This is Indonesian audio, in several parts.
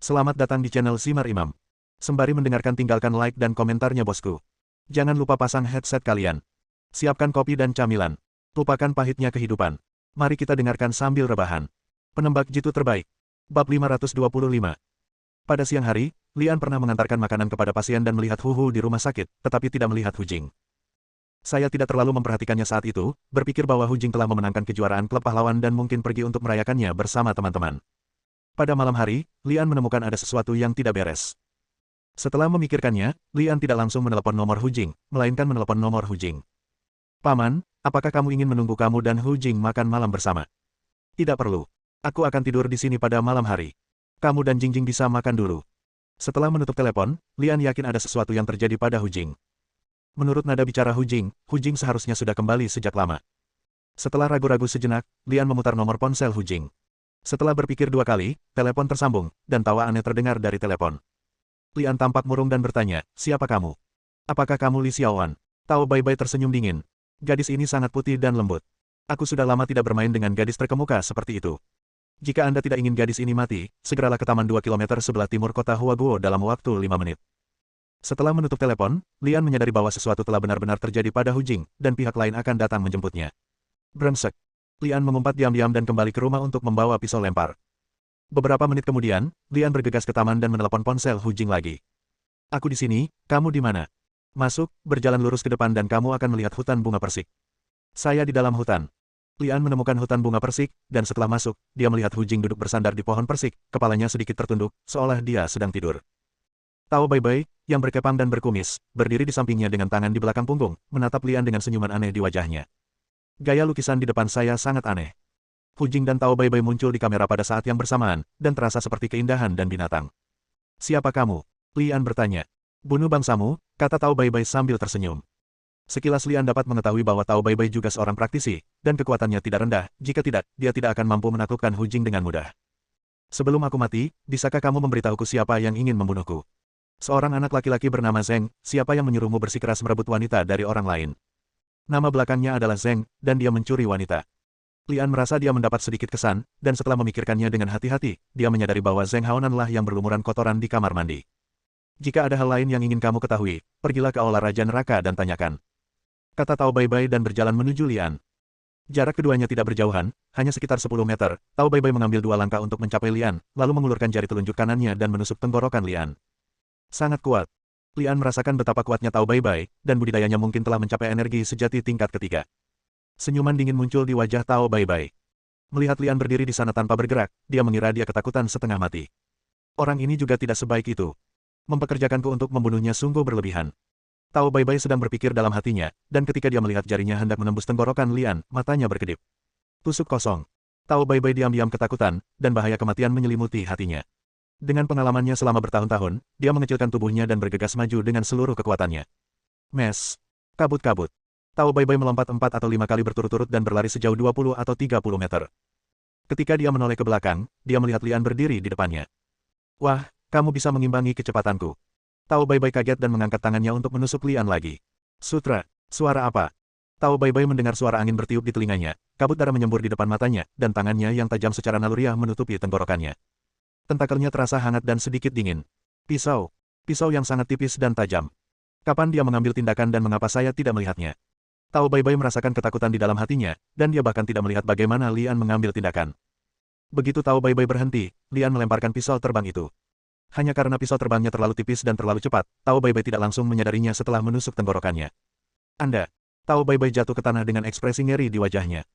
Selamat datang di channel Simar Imam. Sembari mendengarkan tinggalkan like dan komentarnya bosku. Jangan lupa pasang headset kalian. Siapkan kopi dan camilan. Lupakan pahitnya kehidupan. Mari kita dengarkan sambil rebahan. Penembak jitu terbaik. Bab 525. Pada siang hari, Lian pernah mengantarkan makanan kepada pasien dan melihat Hu di rumah sakit, tetapi tidak melihat Hu Jing. Saya tidak terlalu memperhatikannya saat itu, berpikir bahwa Hu Jing telah memenangkan kejuaraan klub pahlawan dan mungkin pergi untuk merayakannya bersama teman-teman. Pada malam hari, Lian menemukan ada sesuatu yang tidak beres. Setelah memikirkannya, Lian tidak langsung menelepon nomor Hu Jing, melainkan menelepon nomor Hu Jing. Paman, apakah kamu ingin menunggu kamu dan Hu Jing makan malam bersama? Tidak perlu. Aku akan tidur di sini pada malam hari. Kamu dan Jingjing bisa makan dulu. Setelah menutup telepon, Lian yakin ada sesuatu yang terjadi pada Hu Jing. Menurut nada bicara Hu Jing seharusnya sudah kembali sejak lama. Setelah ragu-ragu sejenak, Lian memutar nomor ponsel Hu Jing. Setelah berpikir 2 kali, telepon tersambung, dan tawa aneh terdengar dari telepon. Lian tampak murung dan bertanya, siapa kamu? Apakah kamu Li Xiaowan? Tao Baibai tersenyum dingin. Gadis ini sangat putih dan lembut. Aku sudah lama tidak bermain dengan gadis terkemuka seperti itu. Jika Anda tidak ingin gadis ini mati, segeralah ke taman 2 km sebelah timur kota Huaguo dalam waktu 5 menit. Setelah menutup telepon, Lian menyadari bahwa sesuatu telah benar-benar terjadi pada Hu Jing, dan pihak lain akan datang menjemputnya. Brengsek. Lian mengumpat diam-diam dan kembali ke rumah untuk membawa pisau lempar. Beberapa menit kemudian, Lian bergegas ke taman dan menelepon ponsel Hu Jing lagi. Aku di sini, kamu di mana? Masuk, berjalan lurus ke depan dan kamu akan melihat hutan bunga persik. Saya di dalam hutan. Lian menemukan hutan bunga persik, dan setelah masuk, dia melihat Hu Jing duduk bersandar di pohon persik, kepalanya sedikit tertunduk, seolah dia sedang tidur. Tao Baibai, yang berkepang dan berkumis, berdiri di sampingnya dengan tangan di belakang punggung, menatap Lian dengan senyuman aneh di wajahnya. Gaya lukisan di depan saya sangat aneh. Hu Jing dan Tao Baibai muncul di kamera pada saat yang bersamaan, dan terasa seperti keindahan dan binatang. Siapa kamu? Lian bertanya. Bunuh bangsamu, kata Tao Baibai sambil tersenyum. Sekilas Lian dapat mengetahui bahwa Tao Baibai juga seorang praktisi, dan kekuatannya tidak rendah, jika tidak, dia tidak akan mampu menaklukkan Hu Jing dengan mudah. Sebelum aku mati, bisakah kamu memberitahuku siapa yang ingin membunuhku? Seorang anak laki-laki bernama Zeng, siapa yang menyuruhmu bersikeras merebut wanita dari orang lain? Nama belakangnya adalah Zeng, dan dia mencuri wanita. Lian merasa dia mendapat sedikit kesan, dan setelah memikirkannya dengan hati-hati, dia menyadari bahwa Zeng Haonanlah yang berlumuran kotoran di kamar mandi. Jika ada hal lain yang ingin kamu ketahui, pergilah ke Aula Raja Neraka dan tanyakan. Kata Tao Baibai dan berjalan menuju Lian. Jarak keduanya tidak berjauhan, hanya sekitar 10 meter, Tao Baibai mengambil 2 langkah untuk mencapai Lian, lalu mengulurkan jari telunjuk kanannya dan menusuk tenggorokan Lian. Sangat kuat. Lian merasakan betapa kuatnya Tao Baibai, dan budidayanya mungkin telah mencapai energi sejati tingkat ketiga. Senyuman dingin muncul di wajah Tao Baibai. Melihat Lian berdiri di sana tanpa bergerak, dia mengira dia ketakutan setengah mati. Orang ini juga tidak sebaik itu. Mempekerjakanku untuk membunuhnya sungguh berlebihan. Tao Baibai sedang berpikir dalam hatinya, dan ketika dia melihat jarinya hendak menembus tenggorokan Lian, matanya berkedip. Tusuk kosong. Tao Baibai diam-diam ketakutan, dan bahaya kematian menyelimuti hatinya. Dengan pengalamannya selama bertahun-tahun, dia mengecilkan tubuhnya dan bergegas maju dengan seluruh kekuatannya. Mes. Kabut-kabut. Tao Baibai melompat 4 atau 5 kali berturut-turut dan berlari sejauh 20 atau 30 meter. Ketika dia menoleh ke belakang, dia melihat Lian berdiri di depannya. Wah, kamu bisa mengimbangi kecepatanku. Tao Baibai kaget dan mengangkat tangannya untuk menusuk Lian lagi. Sutra, suara apa? Tao Baibai mendengar suara angin bertiup di telinganya, kabut darah menyembur di depan matanya, dan tangannya yang tajam secara naluriah menutupi tenggorokannya. Tentakelnya terasa hangat dan sedikit dingin. Pisau. Pisau yang sangat tipis dan tajam. Kapan dia mengambil tindakan dan mengapa saya tidak melihatnya? Tao Baibai merasakan ketakutan di dalam hatinya, dan dia bahkan tidak melihat bagaimana Lian mengambil tindakan. Begitu Tao Baibai berhenti, Lian melemparkan pisau terbang itu. Hanya karena pisau terbangnya terlalu tipis dan terlalu cepat, Tao Baibai tidak langsung menyadarinya setelah menusuk tenggorokannya. Anda. Tao Baibai jatuh ke tanah dengan ekspresi ngeri di wajahnya.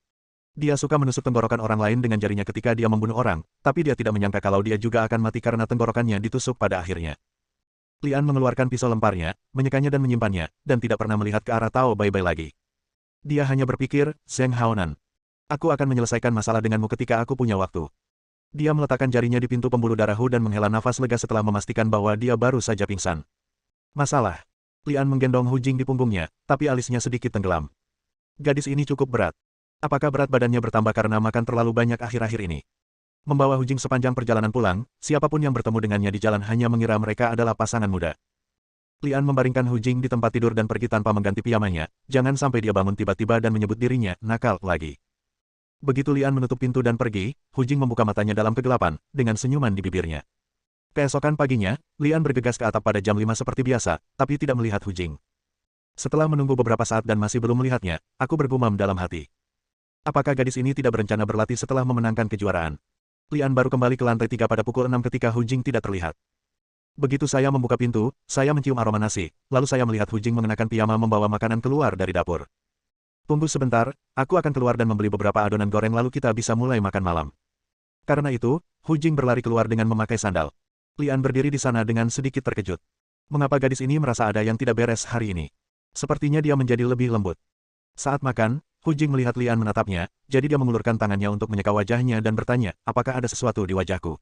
Dia suka menusuk tenggorokan orang lain dengan jarinya ketika dia membunuh orang, tapi dia tidak menyangka kalau dia juga akan mati karena tenggorokannya ditusuk pada akhirnya. Lian mengeluarkan pisau lemparnya, menyekanya dan menyimpannya, dan tidak pernah melihat ke arah Tao Baibai lagi. Dia hanya berpikir, Zeng Haonan. Aku akan menyelesaikan masalah denganmu ketika aku punya waktu. Dia meletakkan jarinya di pintu pembuluh darah Hu dan menghela nafas lega setelah memastikan bahwa dia baru saja pingsan. Masalah. Lian menggendong Hu Jing di punggungnya, tapi alisnya sedikit tenggelam. Gadis ini cukup berat. Apakah berat badannya bertambah karena makan terlalu banyak akhir-akhir ini? Membawa Hu Jing sepanjang perjalanan pulang, siapapun yang bertemu dengannya di jalan hanya mengira mereka adalah pasangan muda. Lian membaringkan Hu Jing di tempat tidur dan pergi tanpa mengganti piyamanya, jangan sampai dia bangun tiba-tiba dan menyebut dirinya nakal lagi. Begitu Lian menutup pintu dan pergi, Hu Jing membuka matanya dalam kegelapan, dengan senyuman di bibirnya. Keesokan paginya, Lian bergegas ke atap pada jam 5 seperti biasa, tapi tidak melihat Hu Jing. Setelah menunggu beberapa saat dan masih belum melihatnya, aku bergumam dalam hati. Apakah gadis ini tidak berencana berlatih setelah memenangkan kejuaraan? Lian baru kembali ke lantai 3 pada pukul 6 ketika Hu Jing tidak terlihat. Begitu saya membuka pintu, saya mencium aroma nasi, lalu saya melihat Hu Jing mengenakan piyama membawa makanan keluar dari dapur. Tunggu sebentar, aku akan keluar dan membeli beberapa adonan goreng lalu kita bisa mulai makan malam. Karena itu, Hu Jing berlari keluar dengan memakai sandal. Lian berdiri di sana dengan sedikit terkejut. Mengapa gadis ini merasa ada yang tidak beres hari ini? Sepertinya dia menjadi lebih lembut. Saat makan, Hu Jing melihat Lian menatapnya, jadi dia mengulurkan tangannya untuk menyeka wajahnya dan bertanya, apakah ada sesuatu di wajahku?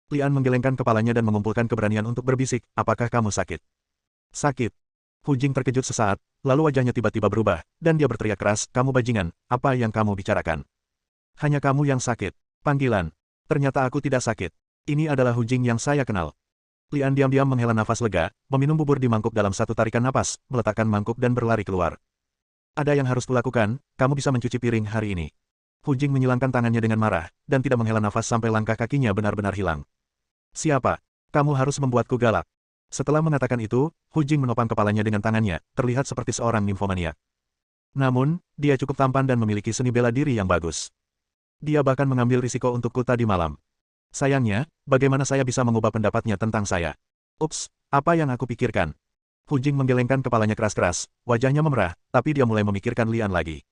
Lian menggelengkan kepalanya dan mengumpulkan keberanian untuk berbisik, apakah kamu sakit? Sakit. Hu Jing terkejut sesaat, lalu wajahnya tiba-tiba berubah, dan dia berteriak keras, kamu bajingan, apa yang kamu bicarakan? Hanya kamu yang sakit. Panggilan. Ternyata aku tidak sakit. Ini adalah Hu Jing yang saya kenal. Lian diam-diam menghela nafas lega, meminum bubur di mangkuk dalam satu tarikan napas, meletakkan mangkuk dan berlari keluar. Ada yang harus kulakukan, kamu bisa mencuci piring hari ini. Hu Jing menyilangkan tangannya dengan marah, dan tidak menghela nafas sampai langkah kakinya benar-benar hilang. Siapa? Kamu harus membuatku galak. Setelah mengatakan itu, Hu Jing menopang kepalanya dengan tangannya, terlihat seperti seorang nimfomaniak. Namun, dia cukup tampan dan memiliki seni bela diri yang bagus. Dia bahkan mengambil risiko untukku tadi malam. Sayangnya, bagaimana saya bisa mengubah pendapatnya tentang saya? Ups, apa yang aku pikirkan? Hu Jing menggelengkan kepalanya keras-keras, wajahnya memerah, tapi dia mulai memikirkan Lian lagi.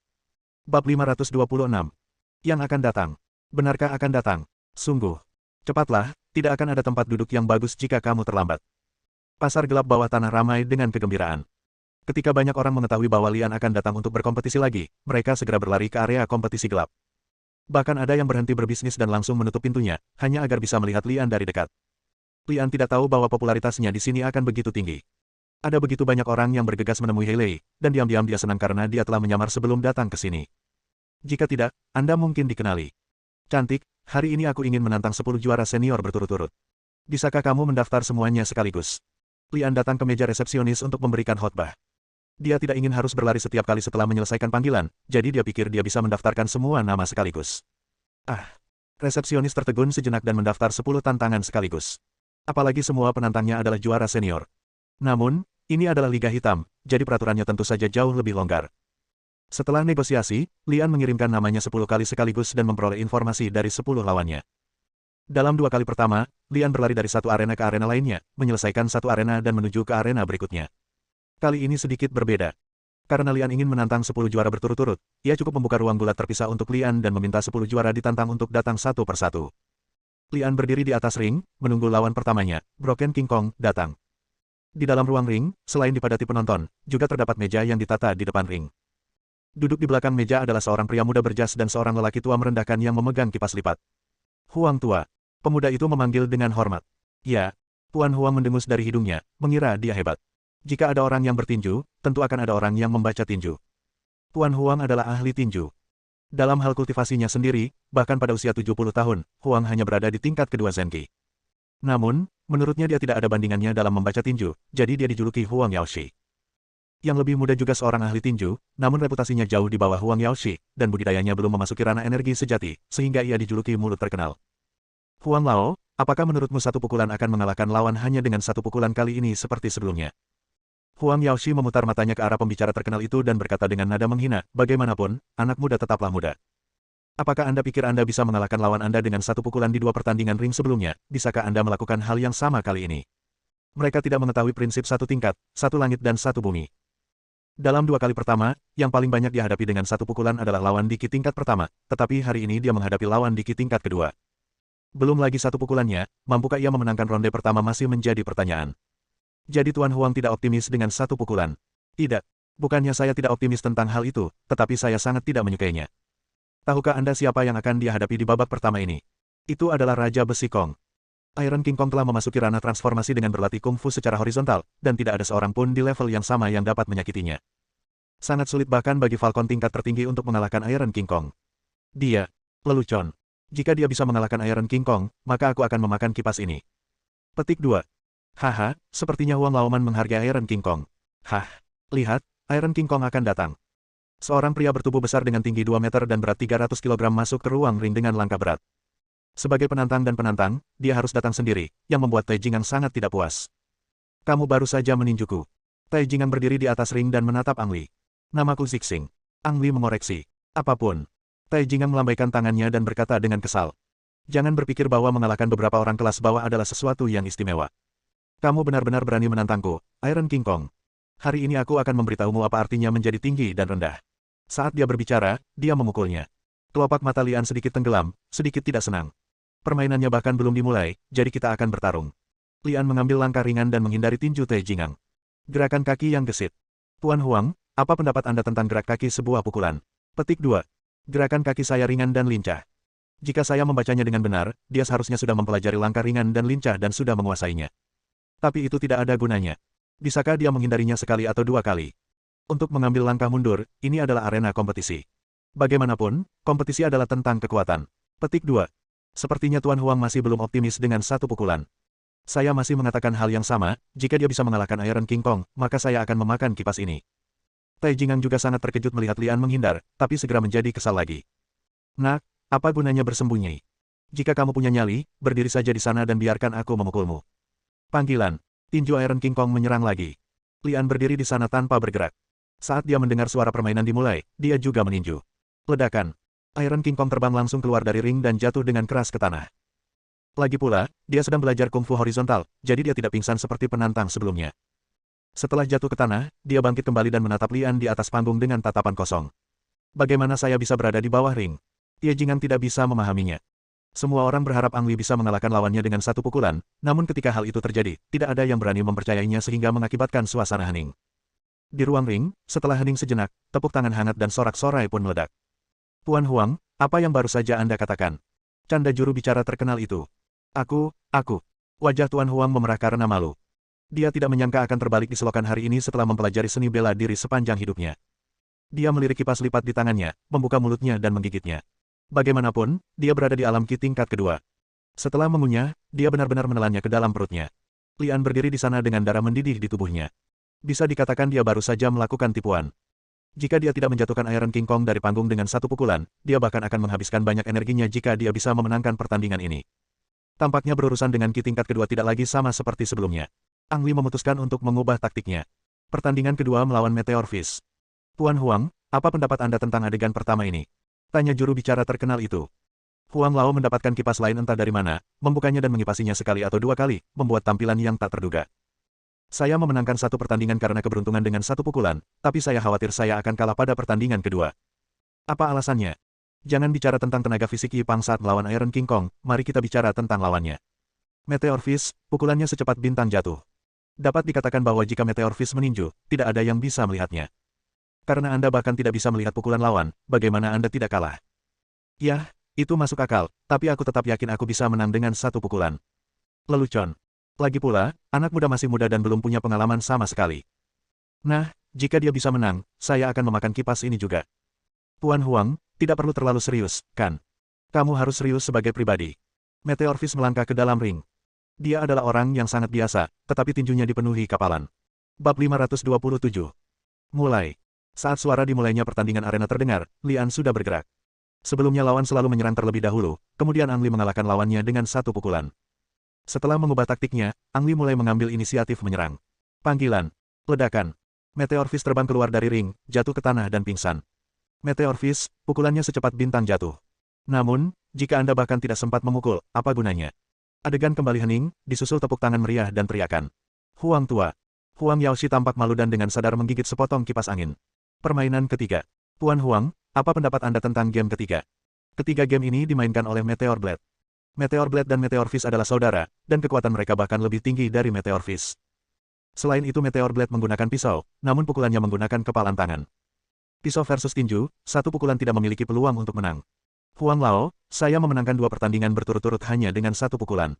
Bab 526. Yang akan datang. Benarkah akan datang? Sungguh. Cepatlah, tidak akan ada tempat duduk yang bagus jika kamu terlambat. Pasar gelap bawah tanah ramai dengan kegembiraan. Ketika banyak orang mengetahui bahwa Lian akan datang untuk berkompetisi lagi, mereka segera berlari ke area kompetisi gelap. Bahkan ada yang berhenti berbisnis dan langsung menutup pintunya, hanya agar bisa melihat Lian dari dekat. Lian tidak tahu bahwa popularitasnya di sini akan begitu tinggi. Ada begitu banyak orang yang bergegas menemui Hailey, dan diam-diam dia senang karena dia telah menyamar sebelum datang ke sini. Jika tidak, Anda mungkin dikenali. Cantik, hari ini aku ingin menantang 10 juara senior berturut-turut. Bisakah kamu mendaftar semuanya sekaligus? Lian datang ke meja resepsionis untuk memberikan khotbah. Dia tidak ingin harus berlari setiap kali setelah menyelesaikan panggilan, jadi dia pikir dia bisa mendaftarkan semua nama sekaligus. Resepsionis tertegun sejenak dan mendaftar 10 tantangan sekaligus. Apalagi semua penantangnya adalah juara senior. Namun, ini adalah Liga Hitam, jadi peraturannya tentu saja jauh lebih longgar. Setelah negosiasi, Lian mengirimkan namanya 10 kali sekaligus dan memperoleh informasi dari 10 lawannya. Dalam 2 kali pertama, Lian berlari dari satu arena ke arena lainnya, menyelesaikan satu arena dan menuju ke arena berikutnya. Kali ini sedikit berbeda. Karena Lian ingin menantang 10 juara berturut-turut, ia cukup membuka ruang gulat terpisah untuk Lian dan meminta 10 juara ditantang untuk datang satu persatu. Lian berdiri di atas ring, menunggu lawan pertamanya, Broken King Kong, datang. Di dalam ruang ring, selain dipadati penonton, juga terdapat meja yang ditata di depan ring. Duduk di belakang meja adalah seorang pria muda berjas dan seorang lelaki tua merendahkan yang memegang kipas lipat. Huang tua. Pemuda itu memanggil dengan hormat. Ya. Tuan Huang mendengus dari hidungnya, mengira dia hebat. Jika ada orang yang bertinju, tentu akan ada orang yang membaca tinju. Tuan Huang adalah ahli tinju. Dalam hal kultivasinya sendiri, bahkan pada usia 70 tahun, Huang hanya berada di tingkat kedua Zenki. Namun, menurutnya dia tidak ada bandingannya dalam membaca tinju, jadi dia dijuluki Huang Yaoshi. Yang lebih muda juga seorang ahli tinju, namun reputasinya jauh di bawah Huang Yaoshi, dan budidayanya belum memasuki ranah energi sejati, sehingga ia dijuluki mulut terkenal. Huang Lao, apakah menurutmu satu pukulan akan mengalahkan lawan hanya dengan satu pukulan kali ini seperti sebelumnya? Huang Yaoshi memutar matanya ke arah pembicara terkenal itu dan berkata dengan nada menghina, bagaimanapun, anak muda tetaplah muda. Apakah Anda pikir Anda bisa mengalahkan lawan Anda dengan satu pukulan di 2 pertandingan ring sebelumnya? Bisakah Anda melakukan hal yang sama kali ini? Mereka tidak mengetahui prinsip satu tingkat, satu langit dan satu bumi. Dalam 2 kali pertama, yang paling banyak dihadapi dengan satu pukulan adalah lawan Diki tingkat pertama, tetapi hari ini dia menghadapi lawan Diki tingkat kedua. Belum lagi satu pukulannya, mampukah ia memenangkan ronde pertama masih menjadi pertanyaan. Jadi Tuan Huang tidak optimis dengan satu pukulan. Tidak. Bukannya saya tidak optimis tentang hal itu, tetapi saya sangat tidak menyukainya. Tahukah Anda siapa yang akan dihadapi di babak pertama ini? Itu adalah Raja Besi Kong. Iron King Kong telah memasuki ranah transformasi dengan berlatih kungfu secara horizontal, dan tidak ada seorang pun di level yang sama yang dapat menyakitinya. Sangat sulit bahkan bagi Falcon tingkat tertinggi untuk mengalahkan Iron King Kong. Dia, lelucon. Jika dia bisa mengalahkan Iron King Kong, maka aku akan memakan kipas ini. Petik 2. Haha, sepertinya Huang Laoman menghargai Iron King Kong. Hah, lihat, Iron King Kong akan datang. Seorang pria bertubuh besar dengan tinggi 2 meter dan berat 300 kg masuk ke ruang ring dengan langkah berat. Sebagai penantang dan penantang, dia harus datang sendiri, yang membuat Tai Jingang sangat tidak puas. Kamu baru saja meninjuku. Tai Jingang berdiri di atas ring dan menatap Ang Li. Namaku Zixing. Ang Li mengoreksi. Apapun. Tai Jingang melambaikan tangannya dan berkata dengan kesal. Jangan berpikir bahwa mengalahkan beberapa orang kelas bawah adalah sesuatu yang istimewa. Kamu benar-benar berani menantangku, Iron King Kong. Hari ini aku akan memberitahumu apa artinya menjadi tinggi dan rendah. Saat dia berbicara, dia memukulnya. Kelopak mata Lian sedikit tenggelam, sedikit tidak senang. Permainannya bahkan belum dimulai, jadi kita akan bertarung. Lian mengambil langkah ringan dan menghindari tinju Tai Jingang. Gerakan kaki yang gesit. Tuan Huang, apa pendapat Anda tentang gerak kaki sebuah pukulan? Petik 2. Gerakan kaki saya ringan dan lincah. Jika saya membacanya dengan benar, dia seharusnya sudah mempelajari langkah ringan dan lincah dan sudah menguasainya. Tapi itu tidak ada gunanya. Bisakah dia menghindarinya sekali atau dua kali? Untuk mengambil langkah mundur, ini adalah arena kompetisi. Bagaimanapun, kompetisi adalah tentang kekuatan. Petik 2. Sepertinya Tuan Huang masih belum optimis dengan satu pukulan. Saya masih mengatakan hal yang sama, jika dia bisa mengalahkan Iron King Kong, maka saya akan memakan kipas ini. Tai Jingang juga sangat terkejut melihat Lian menghindar, tapi segera menjadi kesal lagi. Nak, apa gunanya bersembunyi? Jika kamu punya nyali, berdiri saja di sana dan biarkan aku memukulmu. Panggilan. Tinju Iron King Kong menyerang lagi. Lian berdiri di sana tanpa bergerak. Saat dia mendengar suara permainan dimulai, dia juga meninju. Ledakan. Iron King Kong terbang langsung keluar dari ring dan jatuh dengan keras ke tanah. Lagi pula, dia sedang belajar kungfu horizontal, jadi dia tidak pingsan seperti penantang sebelumnya. Setelah jatuh ke tanah, dia bangkit kembali dan menatap Lian di atas panggung dengan tatapan kosong. Bagaimana saya bisa berada di bawah ring? Tai Jingang tidak bisa memahaminya. Semua orang berharap Ang Li bisa mengalahkan lawannya dengan satu pukulan, namun ketika hal itu terjadi, tidak ada yang berani mempercayainya sehingga mengakibatkan suasana hening. Di ruang ring, setelah hening sejenak, tepuk tangan hangat dan sorak-sorai pun meledak. Tuan Huang, apa yang baru saja Anda katakan? Canda juru bicara terkenal itu. Aku. Wajah Tuan Huang memerah karena malu. Dia tidak menyangka akan terbalik di selokan hari ini setelah mempelajari seni bela diri sepanjang hidupnya. Dia melirik kipas lipat di tangannya, membuka mulutnya dan menggigitnya. Bagaimanapun, dia berada di alam ki tingkat kedua. Setelah mengunyah, dia benar-benar menelannya ke dalam perutnya. Lian berdiri di sana dengan darah mendidih di tubuhnya. Bisa dikatakan dia baru saja melakukan tipuan. Jika dia tidak menjatuhkan Iron King Kong dari panggung dengan satu pukulan, dia bahkan akan menghabiskan banyak energinya jika dia bisa memenangkan pertandingan ini. Tampaknya berurusan dengan ki tingkat kedua tidak lagi sama seperti sebelumnya. Ang Li memutuskan untuk mengubah taktiknya. Pertandingan kedua melawan Meteor Fist. Tuan Huang, apa pendapat Anda tentang adegan pertama ini? Tanya juru bicara terkenal itu. Huang Lao mendapatkan kipas lain entah dari mana, membukanya dan mengipasinya sekali atau dua kali, membuat tampilan yang tak terduga. Saya memenangkan satu pertandingan karena keberuntungan dengan satu pukulan, tapi saya khawatir saya akan kalah pada pertandingan kedua. Apa alasannya? Jangan bicara tentang tenaga fisik Yi Pang saat melawan Iron King Kong, mari kita bicara tentang lawannya. Meteor Fist, pukulannya secepat bintang jatuh. Dapat dikatakan bahwa jika Meteor Fist meninju, tidak ada yang bisa melihatnya. Karena Anda bahkan tidak bisa melihat pukulan lawan, bagaimana Anda tidak kalah? Yah, itu masuk akal, tapi aku tetap yakin aku bisa menang dengan satu pukulan. Lelucon. Lagi pula, anak muda masih muda dan belum punya pengalaman sama sekali. Nah, jika dia bisa menang, saya akan memakan kipas ini juga. Tuan Huang, tidak perlu terlalu serius, kan? Kamu harus serius sebagai pribadi. Meteor Fist melangkah ke dalam ring. Dia adalah orang yang sangat biasa, tetapi tinjunya dipenuhi kapalan. Bab 527. Mulai. Saat suara dimulainya pertandingan arena terdengar, Lian sudah bergerak. Sebelumnya lawan selalu menyerang terlebih dahulu, kemudian Ang Li mengalahkan lawannya dengan satu pukulan. Setelah mengubah taktiknya, Ang Li mulai mengambil inisiatif menyerang. Panggilan. Ledakan. Meteor Fist terbang keluar dari ring, jatuh ke tanah dan pingsan. Meteor Fist, pukulannya secepat bintang jatuh. Namun, jika Anda bahkan tidak sempat memukul, apa gunanya? Adegan kembali hening, disusul tepuk tangan meriah dan teriakan. Huang tua. Huang Yaoshi tampak malu dan dengan sadar menggigit sepotong kipas angin. Permainan ketiga. Tuan Huang, apa pendapat Anda tentang game ketiga? Ketiga game ini dimainkan oleh Meteor Blade. Meteor Blade dan Meteor Fist adalah saudara, dan kekuatan mereka bahkan lebih tinggi dari Meteor Fist. Selain itu Meteor Blade menggunakan pisau, namun pukulannya menggunakan kepalan tangan. Pisau versus tinju, satu pukulan tidak memiliki peluang untuk menang. Huang Lao, saya memenangkan dua pertandingan berturut-turut hanya dengan satu pukulan.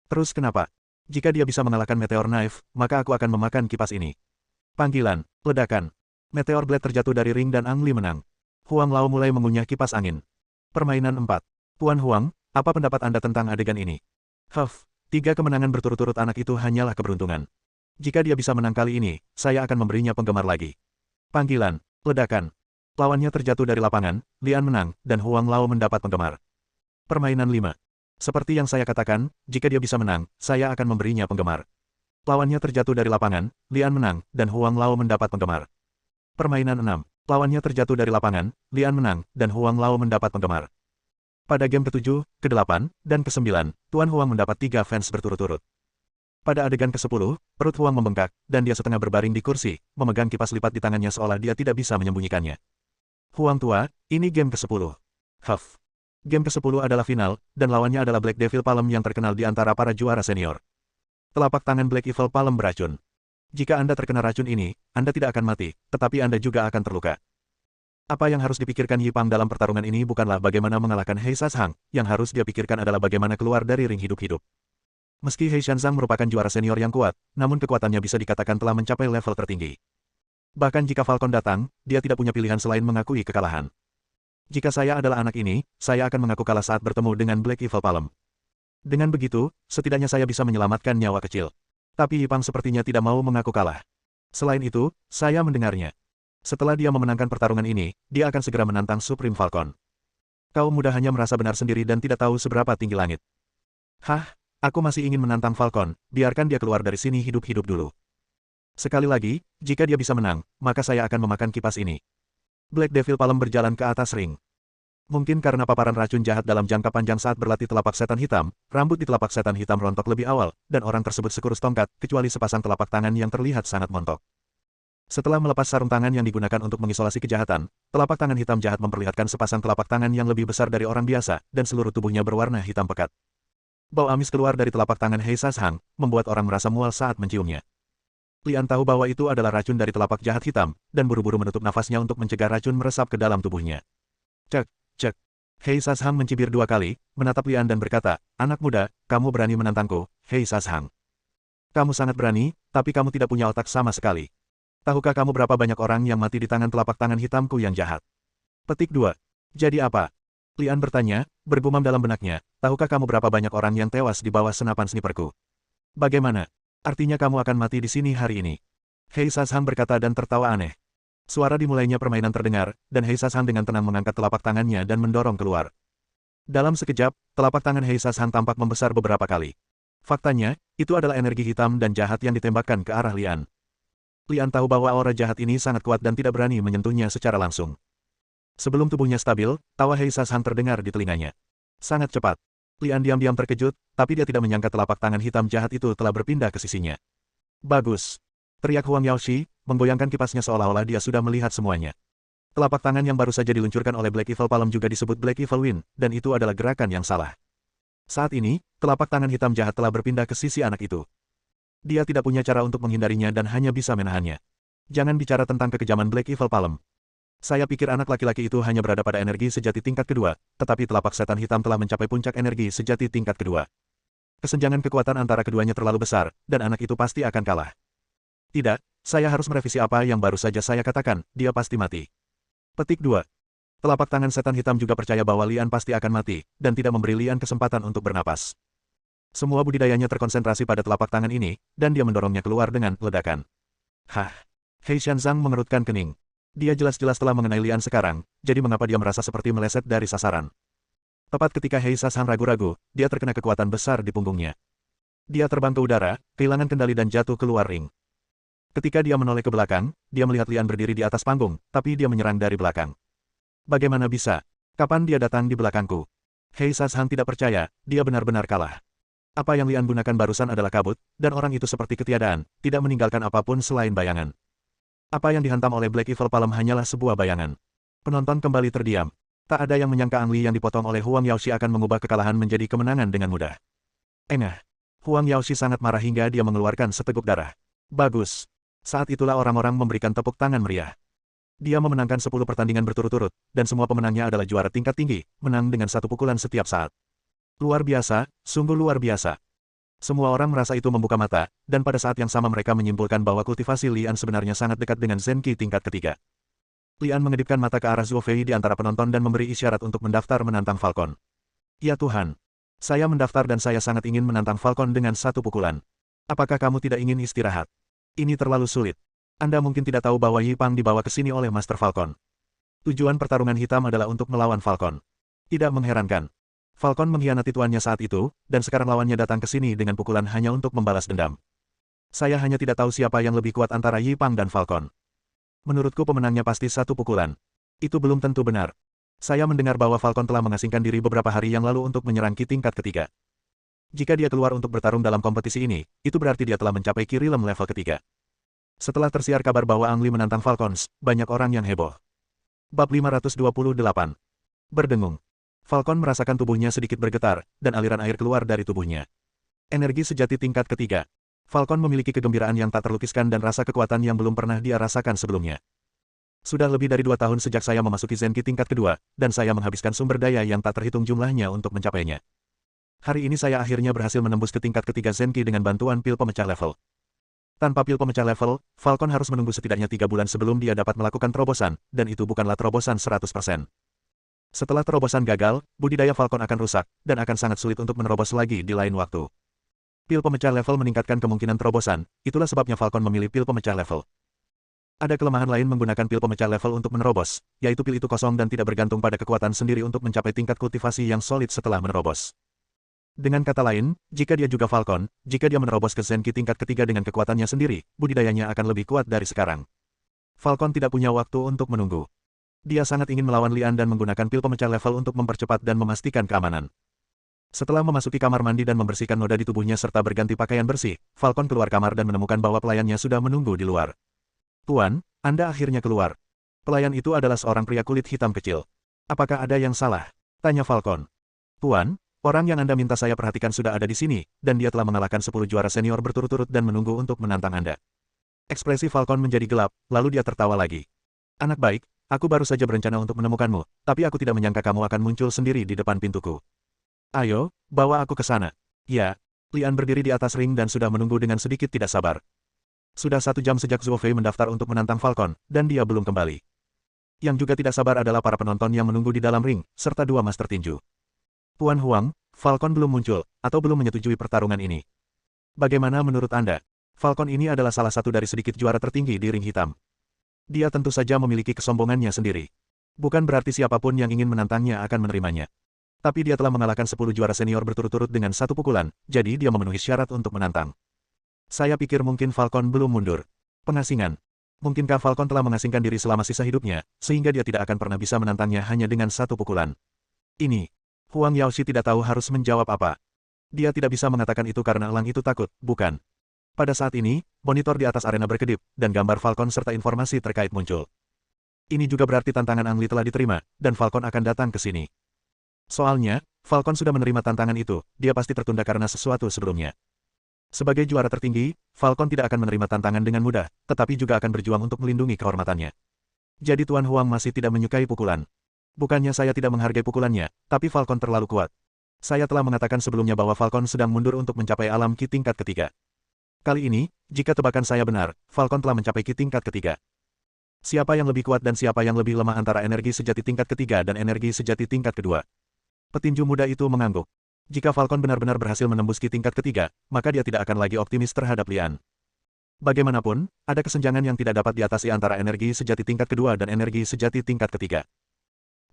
Terus kenapa? Jika dia bisa mengalahkan Meteor Knife, maka aku akan memakan kipas ini. Panggilan. Ledakan. Meteor Blade terjatuh dari ring dan Ang Li menang. Huang Lao mulai mengunyah kipas angin. Permainan 4. Tuan Huang, apa pendapat Anda tentang adegan ini? 3 kemenangan berturut-turut anak itu hanyalah keberuntungan. Jika dia bisa menang kali ini, saya akan memberinya penggemar lagi. Panggilan. Ledakan. Lawannya terjatuh dari lapangan, Lian menang, dan Huang Lao mendapat penggemar. Permainan 5. Seperti yang saya katakan, jika dia bisa menang, saya akan memberinya penggemar. Lawannya terjatuh dari lapangan, Lian menang, dan Huang Lao mendapat penggemar. Permainan 6. Lawannya terjatuh dari lapangan, Lian menang, dan Huang Lao mendapat penggemar. Pada game ke-7, ke-8, dan ke-9, Tuan Huang mendapat 3 fans berturut-turut. Pada adegan ke-10, perut Huang membengkak, dan dia setengah berbaring di kursi, memegang kipas lipat di tangannya seolah dia tidak bisa menyembunyikannya. Huang tua, ini game ke-10. Huff. Game ke-10 adalah final, dan lawannya adalah Black Devil Palm yang terkenal di antara para juara senior. Telapak tangan Black Evil Palm beracun. Jika Anda terkena racun ini, Anda tidak akan mati, tetapi Anda juga akan terluka. Apa yang harus dipikirkan Yi Pang dalam pertarungan ini bukanlah bagaimana mengalahkan Hei Sashang, yang harus dia pikirkan adalah bagaimana keluar dari ring hidup-hidup. Meski Hei Shanzang merupakan juara senior yang kuat, namun kekuatannya bisa dikatakan telah mencapai level tertinggi. Bahkan jika Falcon datang, dia tidak punya pilihan selain mengakui kekalahan. Jika saya adalah anak ini, saya akan mengaku kalah saat bertemu dengan Black Evil Palm. Dengan begitu, setidaknya saya bisa menyelamatkan nyawa kecil. Tapi Yi Pang sepertinya tidak mau mengaku kalah. Selain itu, saya mendengarnya. Setelah dia memenangkan pertarungan ini, dia akan segera menantang Supreme Falcon. Kaum muda hanya merasa benar sendiri dan tidak tahu seberapa tinggi langit. Hah, aku masih ingin menantang Falcon, biarkan dia keluar dari sini hidup-hidup dulu. Sekali lagi, jika dia bisa menang, maka saya akan memakan kipas ini. Black Devil Palm berjalan ke atas ring. Mungkin karena paparan racun jahat dalam jangka panjang saat berlatih telapak setan hitam, rambut di telapak setan hitam rontok lebih awal, dan orang tersebut sekurus tongkat, kecuali sepasang telapak tangan yang terlihat sangat montok. Setelah melepas sarung tangan yang digunakan untuk mengisolasi kejahatan, telapak tangan hitam jahat memperlihatkan sepasang telapak tangan yang lebih besar dari orang biasa, dan seluruh tubuhnya berwarna hitam pekat. Bau amis keluar dari telapak tangan Hei Sashang, membuat orang merasa mual saat menciumnya. Lian tahu bahwa itu adalah racun dari telapak jahat hitam, dan buru-buru menutup nafasnya untuk mencegah racun meresap ke dalam tubuhnya. Cek, cek. Hei Sashang mencibir 2 kali, menatap Lian dan berkata, "Anak muda, kamu berani menantangku, Hei Sashang. Kamu sangat berani, tapi kamu tidak punya otak sama sekali. Tahukah kamu berapa banyak orang yang mati di tangan telapak tangan hitamku yang jahat?" Petik 2. Jadi apa? Lian bertanya, bergumam dalam benaknya, tahukah kamu berapa banyak orang yang tewas di bawah senapan sniperku? Bagaimana? Artinya kamu akan mati di sini hari ini. Hei Sashang berkata dan tertawa aneh. Suara dimulainya permainan terdengar, dan Hei Sashang dengan tenang mengangkat telapak tangannya dan mendorong keluar. Dalam sekejap, telapak tangan Hei Sashang tampak membesar beberapa kali. Faktanya, itu adalah energi hitam dan jahat yang ditembakkan ke arah Lian. Lian tahu bahwa aura jahat ini sangat kuat dan tidak berani menyentuhnya secara langsung. Sebelum tubuhnya stabil, tawa Hei Sashang terdengar di telinganya. Sangat cepat. Lian diam-diam terkejut, tapi dia tidak menyangka telapak tangan hitam jahat itu telah berpindah ke sisinya. Bagus. Teriak Huang Yaoshi, menggoyangkan kipasnya seolah-olah dia sudah melihat semuanya. Telapak tangan yang baru saja diluncurkan oleh Black Evil Palm juga disebut Black Evil Wind, dan itu adalah gerakan yang salah. Saat ini, telapak tangan hitam jahat telah berpindah ke sisi anak itu. Dia tidak punya cara untuk menghindarinya dan hanya bisa menahannya. Jangan bicara tentang kekejaman Black Evil Palm. Saya pikir anak laki-laki itu hanya berada pada energi sejati tingkat kedua, tetapi telapak setan hitam telah mencapai puncak energi sejati tingkat kedua. Kesenjangan kekuatan antara keduanya terlalu besar, dan anak itu pasti akan kalah. Tidak, saya harus merevisi apa yang baru saja saya katakan, dia pasti mati. Petik 2. Telapak tangan setan hitam juga percaya bahwa Lian pasti akan mati, dan tidak memberi Lian kesempatan untuk bernapas. Semua budidayanya terkonsentrasi pada telapak tangan ini, dan dia mendorongnya keluar dengan ledakan. Hah! Hei Shanzang mengerutkan kening. Dia jelas-jelas telah mengenai Lian sekarang, jadi mengapa dia merasa seperti meleset dari sasaran. Tepat ketika Hei Sashang ragu-ragu, dia terkena kekuatan besar di punggungnya. Dia terbang ke udara, kehilangan kendali dan jatuh keluar ring. Ketika dia menoleh ke belakang, dia melihat Lian berdiri di atas panggung, tapi dia menyerang dari belakang. Bagaimana bisa? Kapan dia datang di belakangku? Hei Sashang tidak percaya, dia benar-benar kalah. Apa yang Lian gunakan barusan adalah kabut, dan orang itu seperti ketiadaan, tidak meninggalkan apapun selain bayangan. Apa yang dihantam oleh Black Evil Palm hanyalah sebuah bayangan. Penonton kembali terdiam. Tak ada yang menyangka Ang Li yang dipotong oleh Huang Yaoshi akan mengubah kekalahan menjadi kemenangan dengan mudah. Engah. Huang Yaoshi sangat marah hingga dia mengeluarkan seteguk darah. Bagus. Saat itulah orang-orang memberikan tepuk tangan meriah. Dia memenangkan 10 pertandingan berturut-turut, dan semua pemenangnya adalah juara tingkat tinggi, menang dengan 1 pukulan setiap saat. Luar biasa, sungguh luar biasa. Semua orang merasa itu membuka mata, dan pada saat yang sama mereka menyimpulkan bahwa kultivasi Lian sebenarnya sangat dekat dengan Zenki tingkat ketiga. Lian mengedipkan mata ke arah Zhuo Fei di antara penonton dan memberi isyarat untuk mendaftar menantang Falcon. Ya Tuhan. Saya mendaftar dan saya sangat ingin menantang Falcon dengan 1 pukulan. Apakah kamu tidak ingin istirahat? Ini terlalu sulit. Anda mungkin tidak tahu bahwa Yi Pang dibawa ke sini oleh Master Falcon. Tujuan pertarungan hitam adalah untuk melawan Falcon. Tidak mengherankan. Falcon mengkhianati tuannya saat itu, dan sekarang lawannya datang ke sini dengan pukulan hanya untuk membalas dendam. Saya hanya tidak tahu siapa yang lebih kuat antara Yi Pang dan Falcon. Menurutku pemenangnya pasti satu pukulan. Itu belum tentu benar. Saya mendengar bahwa Falcon telah mengasingkan diri beberapa hari yang lalu untuk menyerang Ki tingkat ketiga. Jika dia keluar untuk bertarung dalam kompetisi ini, itu berarti dia telah mencapai Ki Realm level ketiga. Setelah tersiar kabar bahwa Ang Li menantang Falcons, banyak orang yang heboh. Bab 528. Berdengung. Falcon merasakan tubuhnya sedikit bergetar, dan aliran air keluar dari tubuhnya. Energi sejati tingkat ketiga. Falcon memiliki kegembiraan yang tak terlukiskan dan rasa kekuatan yang belum pernah dia rasakan sebelumnya. Sudah lebih dari 2 tahun sejak saya memasuki Zenki tingkat kedua, dan saya menghabiskan sumber daya yang tak terhitung jumlahnya untuk mencapainya. Hari ini saya akhirnya berhasil menembus ke tingkat ketiga Zenki dengan bantuan pil pemecah level. Tanpa pil pemecah level, Falcon harus menunggu setidaknya 3 bulan sebelum dia dapat melakukan terobosan, dan itu bukanlah terobosan 100%. Setelah terobosan gagal, budidaya Falcon akan rusak, dan akan sangat sulit untuk menerobos lagi di lain waktu. Pil pemecah level meningkatkan kemungkinan terobosan, itulah sebabnya Falcon memilih pil pemecah level. Ada kelemahan lain menggunakan pil pemecah level untuk menerobos, yaitu pil itu kosong dan tidak bergantung pada kekuatan sendiri untuk mencapai tingkat kultivasi yang solid setelah menerobos. Dengan kata lain, jika dia juga Falcon, jika dia menerobos ke Zenki tingkat ketiga dengan kekuatannya sendiri, budidayanya akan lebih kuat dari sekarang. Falcon tidak punya waktu untuk menunggu. Dia sangat ingin melawan Lian dan menggunakan pil pemecah level untuk mempercepat dan memastikan keamanan. Setelah memasuki kamar mandi dan membersihkan noda di tubuhnya serta berganti pakaian bersih, Falcon keluar kamar dan menemukan bahwa pelayannya sudah menunggu di luar. "Tuan, Anda akhirnya keluar." Pelayan itu adalah seorang pria kulit hitam kecil. "Apakah ada yang salah?" tanya Falcon. "Tuan, orang yang Anda minta saya perhatikan sudah ada di sini, dan dia telah mengalahkan 10 juara senior berturut-turut dan menunggu untuk menantang Anda." Ekspresi Falcon menjadi gelap, lalu dia tertawa lagi. "Anak baik, aku baru saja berencana untuk menemukanmu, tapi aku tidak menyangka kamu akan muncul sendiri di depan pintuku. Ayo, bawa aku ke sana." "Ya." Lian berdiri di atas ring dan sudah menunggu dengan sedikit tidak sabar. Sudah 1 jam sejak Zhuo Fei mendaftar untuk menantang Falcon, dan dia belum kembali. Yang juga tidak sabar adalah para penonton yang menunggu di dalam ring, serta 2 master tinju. "Tuan Huang, Falcon belum muncul, atau belum menyetujui pertarungan ini. Bagaimana menurut Anda?" Falcon ini adalah salah satu dari sedikit juara tertinggi di ring hitam. Dia tentu saja memiliki kesombongannya sendiri. Bukan berarti siapapun yang ingin menantangnya akan menerimanya. Tapi dia telah mengalahkan 10 juara senior berturut-turut dengan 1 pukulan, jadi dia memenuhi syarat untuk menantang. Saya pikir mungkin Falcon belum mundur. Pengasingan. Mungkinkah Falcon telah mengasingkan diri selama sisa hidupnya, sehingga dia tidak akan pernah bisa menantangnya hanya dengan 1 pukulan? Ini. Huang Yaoxi tidak tahu harus menjawab apa. Dia tidak bisa mengatakan itu karena elang itu takut, bukan? Pada saat ini, monitor di atas arena berkedip, dan gambar Falcon serta informasi terkait muncul. Ini juga berarti tantangan Ang Li telah diterima, dan Falcon akan datang ke sini. Soalnya, Falcon sudah menerima tantangan itu, dia pasti tertunda karena sesuatu sebelumnya. Sebagai juara tertinggi, Falcon tidak akan menerima tantangan dengan mudah, tetapi juga akan berjuang untuk melindungi kehormatannya. Jadi Tuan Huang masih tidak menyukai pukulan. Bukannya saya tidak menghargai pukulannya, tapi Falcon terlalu kuat. Saya telah mengatakan sebelumnya bahwa Falcon sedang mundur untuk mencapai alam Ki tingkat ketiga. Kali ini, jika tebakan saya benar, Falcon telah mencapai Ki tingkat ketiga. Siapa yang lebih kuat dan siapa yang lebih lemah antara energi sejati tingkat ketiga dan energi sejati tingkat kedua? Petinju muda itu mengangguk. Jika Falcon benar-benar berhasil menembus Ki tingkat ketiga, maka dia tidak akan lagi optimis terhadap Lian. Bagaimanapun, ada kesenjangan yang tidak dapat diatasi antara energi sejati tingkat kedua dan energi sejati tingkat ketiga.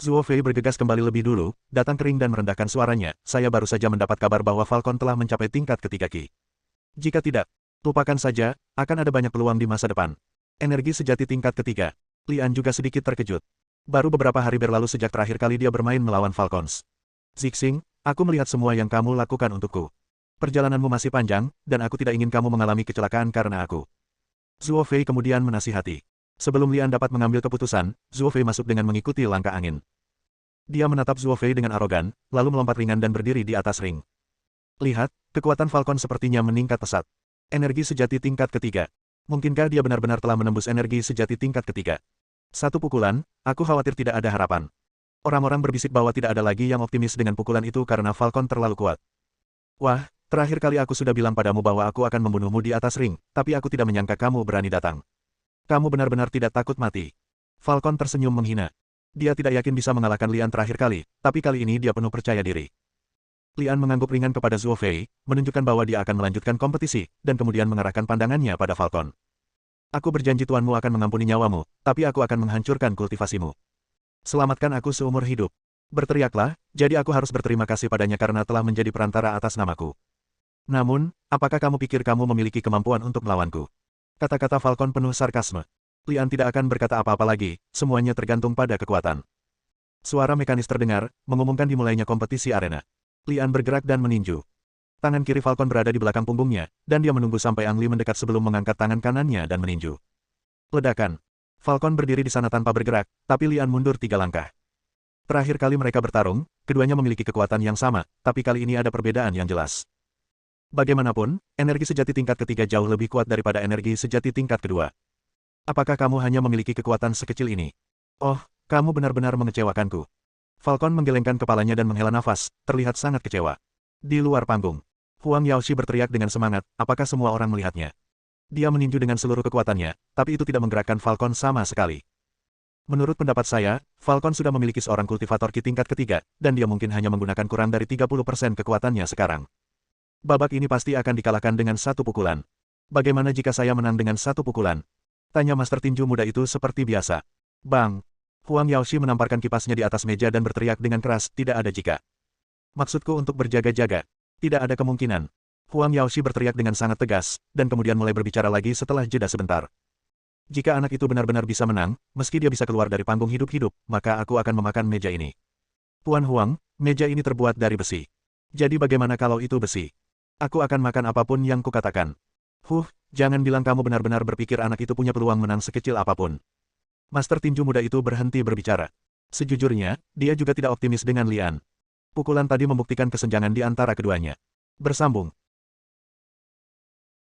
Zhuo Fei bergegas kembali lebih dulu, datang kering dan merendahkan suaranya, "Saya baru saja mendapat kabar bahwa Falcon telah mencapai tingkat ketiga Ki. Jika tidak, lupakan saja, akan ada banyak peluang di masa depan." Energi sejati tingkat ketiga. Lian juga sedikit terkejut. Baru beberapa hari berlalu sejak terakhir kali dia bermain melawan Falcons. "Zixing, aku melihat semua yang kamu lakukan untukku. Perjalananmu masih panjang, dan aku tidak ingin kamu mengalami kecelakaan karena aku." Zhuo Fei kemudian menasihati. Sebelum Lian dapat mengambil keputusan, Zhuo Fei masuk dengan mengikuti langkah angin. Dia menatap Zhuo Fei dengan arogan, lalu melompat ringan dan berdiri di atas ring. "Lihat, kekuatan Falcon sepertinya meningkat pesat. Energi sejati tingkat ketiga. Mungkinkah dia benar-benar telah menembus energi sejati tingkat ketiga? 1 pukulan, aku khawatir tidak ada harapan." Orang-orang berbisik bahwa tidak ada lagi yang optimis dengan pukulan itu karena Falcon terlalu kuat. "Wah, terakhir kali aku sudah bilang padamu bahwa aku akan membunuhmu di atas ring, tapi aku tidak menyangka kamu berani datang. Kamu benar-benar tidak takut mati." Falcon tersenyum menghina. Dia tidak yakin bisa mengalahkan Lian terakhir kali, tapi kali ini dia penuh percaya diri. Lian mengangguk ringan kepada Zhuo Fei, menunjukkan bahwa dia akan melanjutkan kompetisi, dan kemudian mengarahkan pandangannya pada Falcon. "Aku berjanji tuanmu akan mengampuni nyawamu, tapi aku akan menghancurkan kultivasimu. Selamatkan aku seumur hidup." Berteriaklah, jadi aku harus berterima kasih padanya karena telah menjadi perantara atas namaku. Namun, apakah kamu pikir kamu memiliki kemampuan untuk melawanku? Kata-kata Falcon penuh sarkasme. Lian tidak akan berkata apa-apa lagi, semuanya tergantung pada kekuatan. Suara mekanis terdengar, mengumumkan dimulainya kompetisi arena. Lian bergerak dan meninju. Tangan kiri Falcon berada di belakang punggungnya, dan dia menunggu sampai Ang Li mendekat sebelum mengangkat tangan kanannya dan meninju. Ledakan. Falcon berdiri di sana tanpa bergerak, tapi Lian mundur 3 langkah. Terakhir kali mereka bertarung, keduanya memiliki kekuatan yang sama, tapi kali ini ada perbedaan yang jelas. Bagaimanapun, energi sejati tingkat ketiga jauh lebih kuat daripada energi sejati tingkat kedua. Apakah kamu hanya memiliki kekuatan sekecil ini? Oh, kamu benar-benar mengecewakanku. Falcon menggelengkan kepalanya dan menghela nafas, terlihat sangat kecewa. Di luar panggung, Huang Yaoshi berteriak dengan semangat, apakah semua orang melihatnya? Dia meninju dengan seluruh kekuatannya, tapi itu tidak menggerakkan Falcon sama sekali. Menurut pendapat saya, Falcon sudah memiliki seorang kultivator ki tingkat ketiga, dan dia mungkin hanya menggunakan kurang dari 30% kekuatannya sekarang. Babak ini pasti akan dikalahkan dengan satu pukulan. Bagaimana jika saya menang dengan satu pukulan? Tanya Master Tinju muda itu seperti biasa. Bang! Huang Yaoshi menamparkan kipasnya di atas meja dan berteriak dengan keras, tidak ada jika. Maksudku untuk berjaga-jaga. Tidak ada kemungkinan. Huang Yaoshi berteriak dengan sangat tegas, dan kemudian mulai berbicara lagi setelah jeda sebentar. Jika anak itu benar-benar bisa menang, meski dia bisa keluar dari panggung hidup-hidup, maka aku akan memakan meja ini. Tuan Huang, meja ini terbuat dari besi. Jadi bagaimana kalau itu besi? Aku akan makan apapun yang kukatakan. Jangan bilang kamu benar-benar berpikir anak itu punya peluang menang sekecil apapun. Master tinju muda itu berhenti berbicara. Sejujurnya, dia juga tidak optimis dengan Lian. Pukulan tadi membuktikan kesenjangan di antara keduanya. Bersambung.